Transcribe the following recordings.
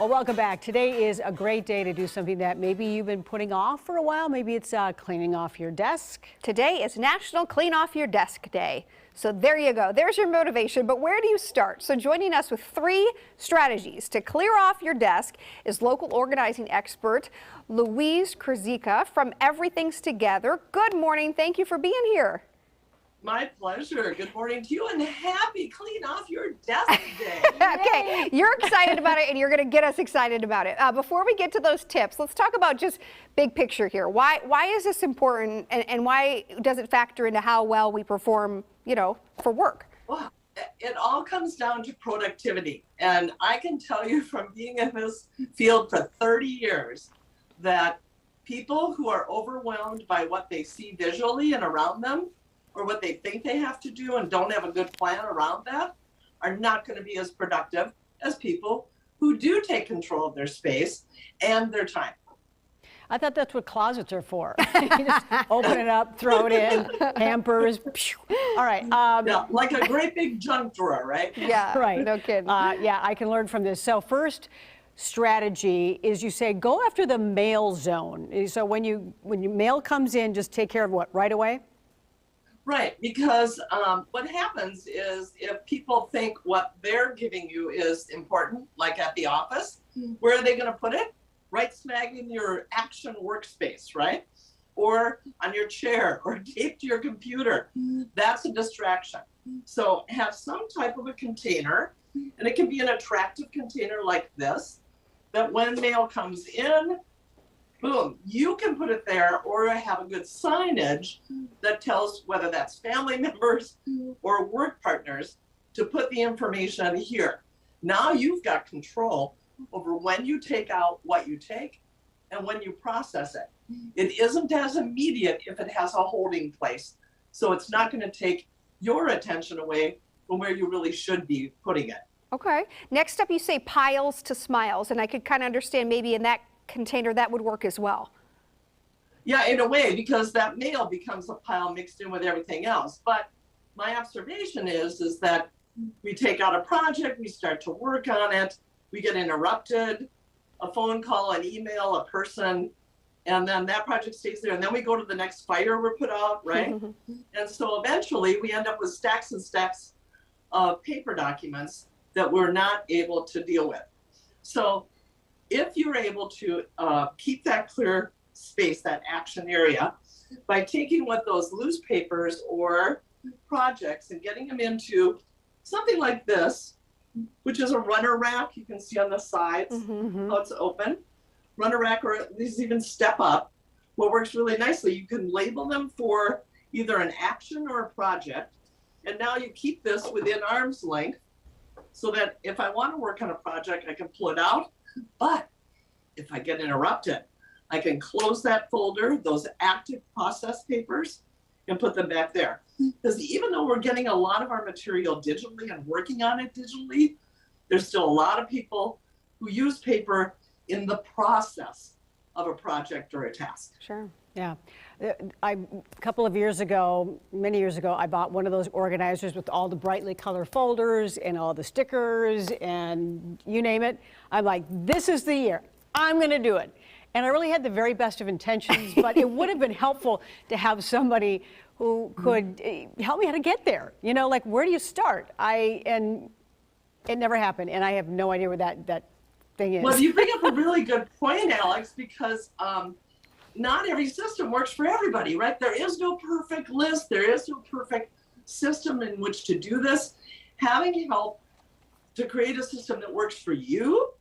Well, welcome back. Today is a great day to do something that maybe you've been putting off for a while. Maybe it's cleaning off your desk. Today is National Clean Off Your Desk Day. So there you go. There's your motivation. But where do you start? So joining us with 3 strategies to clear off your desk is local organizing expert Louise Kurzeka from Everything's Together. Good morning. Thank you for being here. My pleasure. Good morning to you and happy Clean Off Your Desk Day. Okay, you're excited about it and you're going to get us excited about it. Before we get to those tips, let's talk about just big picture here. Why is this important and why does it factor into how well we perform, for work? Well, it all comes down to productivity. And I can tell you from being in this field for 30 years that people who are overwhelmed by what they see visually and around them, or what they think they have to do and don't have a good plan around that, are not going to be as productive as people who do take control of their space and their time. I thought that's what closets are for. You just open it up, throw it in, hampers. All right. Yeah, like a great big junk drawer, right? Yeah, Right. no kidding. Yeah, I can learn from this. So first strategy is you say go after the mail zone. So when your mail comes in, just take care of what, right away? Right, because what happens is if people think what they're giving you is important, like at the office, where are they going to put it? Right smack in your action workspace, right? Or on your chair or taped to your computer. That's a distraction. So have some type of a container, and it can be an attractive container like this, that when mail comes in, boom, you can put it there or have a good signage that tells whether that's family members or work partners to put the information here. Now you've got control over when you take out what you take and when you process it. It isn't as immediate if it has a holding place. So it's not going to take your attention away from where you really should be putting it. Okay. Next up, you say piles to smiles, and I could kind of understand maybe in that container that would work as well. Yeah, in a way, because that mail becomes a pile mixed in with everything else. But my observation is that we take out a project, we start to work on it, we get interrupted, a phone call, an email, a person, and then that project stays there. And then we go to the next fire we're put out, right? And so eventually we end up with stacks and stacks of paper documents that we're not able to deal with. So if you're able to keep that clear space, that action area, by taking what those loose papers or projects and getting them into something like this, which is a runner rack, you can see on the sides how it's open. Runner rack, or these even step up. What works really nicely, you can label them for either an action or a project. And now you keep this within arm's length so that if I want to work on a project, I can pull it out. But if I get interrupted, I can close that folder, those active process papers, and put them back there. Because even though we're getting a lot of our material digitally and working on it digitally, there's still a lot of people who use paper in the process of a project or a task. Sure. Yeah. A couple of years ago, many years ago, I bought one of those organizers with all the brightly colored folders and all the stickers and you name it. I'm like, this is the year. I'm going to do it. And I really had the very best of intentions, but it would have been helpful to have somebody who could help me how to get there. Like, where do you start? And it never happened. And I have no idea where that thing is. Well, you bring up a really good point, Alex, because not every system works for everybody, right? There is no perfect list. There is no perfect system in which to do this. Having help to create a system that works for you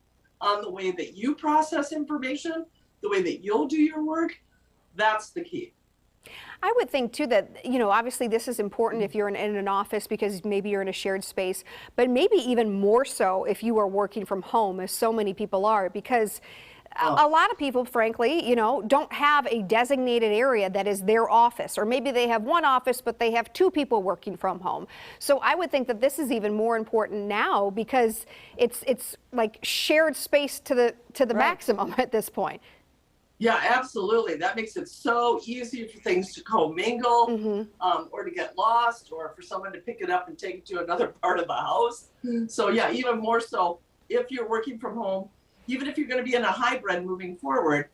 on the way that you process information, the way that you'll do your work, that's the key. I would think too that, obviously this is important if you're in an office because maybe you're in a shared space, but maybe even more so if you are working from home, as so many people are, because a lot of people, frankly, don't have a designated area that is their office, or maybe they have one office, but they have 2 people working from home. So I would think that this is even more important now because it's like shared space to the maximum at this point. Yeah, absolutely. That makes it so easy for things to commingle or to get lost, or for someone to pick it up and take it to another part of the house. So yeah, even more so if you're working from home, even if you're going to be in a hybrid moving forward,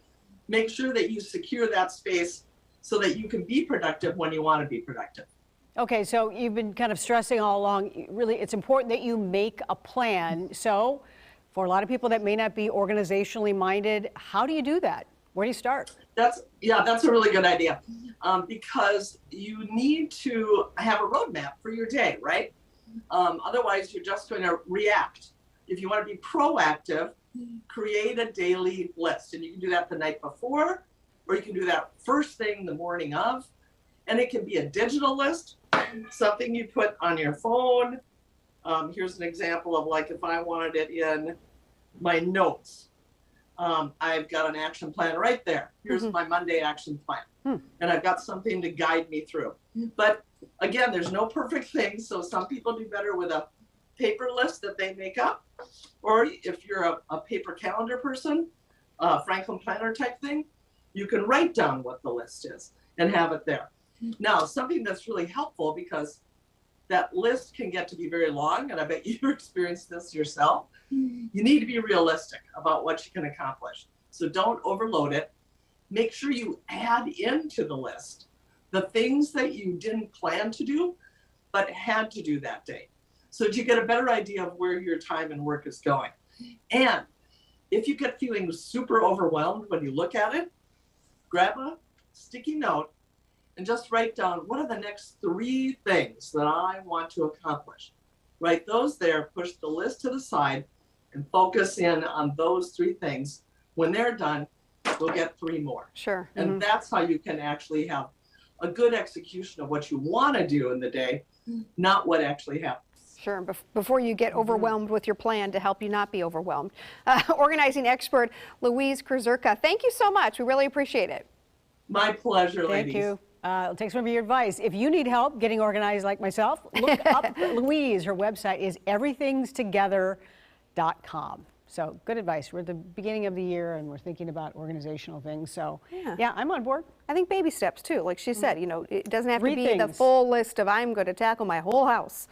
make sure that you secure that space so that you can be productive when you want to be productive. Okay, so you've been kind of stressing all along, really, it's important that you make a plan. So for a lot of people that may not be organizationally minded, how do you do that? Where do you start? That's a really good idea, because you need to have a roadmap for your day, right? Otherwise, you're just going to react. If you want to be proactive, create a daily list, and you can do that the night before, or you can do that first thing the morning of, and it can be a digital list, something you put on your phone. Here's an example of, like, if I wanted it in my notes. I've got an action plan right there. Here's my Monday action plan. And I've got something to guide me through. But again, there's no perfect thing. So some people do better with a paper list that they make up. Or if you're a paper calendar person, Franklin Planner type thing, you can write down what the list is and have it there. Now, something that's really helpful, because that list can get to be very long, and I bet you've experienced this yourself. You need to be realistic about what you can accomplish. So don't overload it. Make sure you add into the list the things that you didn't plan to do, but had to do that day, so that you get a better idea of where your time and work is going. And if you get feeling super overwhelmed when you look at it, grab a sticky note and just write down, what are the next 3 things that I want to accomplish? Write those there, push the list to the side, and focus in on those 3 things. When they're done, we'll get 3 more. Sure. And that's how you can actually have a good execution of what you want to do in the day, not what actually happens. Sure, before you get overwhelmed with your plan, to help you not be overwhelmed. Organizing expert Louise Kurzeka, thank you so much. We really appreciate it. My pleasure, ladies. Thank you. I'll take some of your advice. If you need help getting organized like myself, look up Louise. Her website is everythingstogether.com. So good advice. We're at the beginning of the year and we're thinking about organizational things. So yeah, I'm on board. I think baby steps too. Like she said, you know, it doesn't have to be the things. full list of I'm going to tackle my whole house.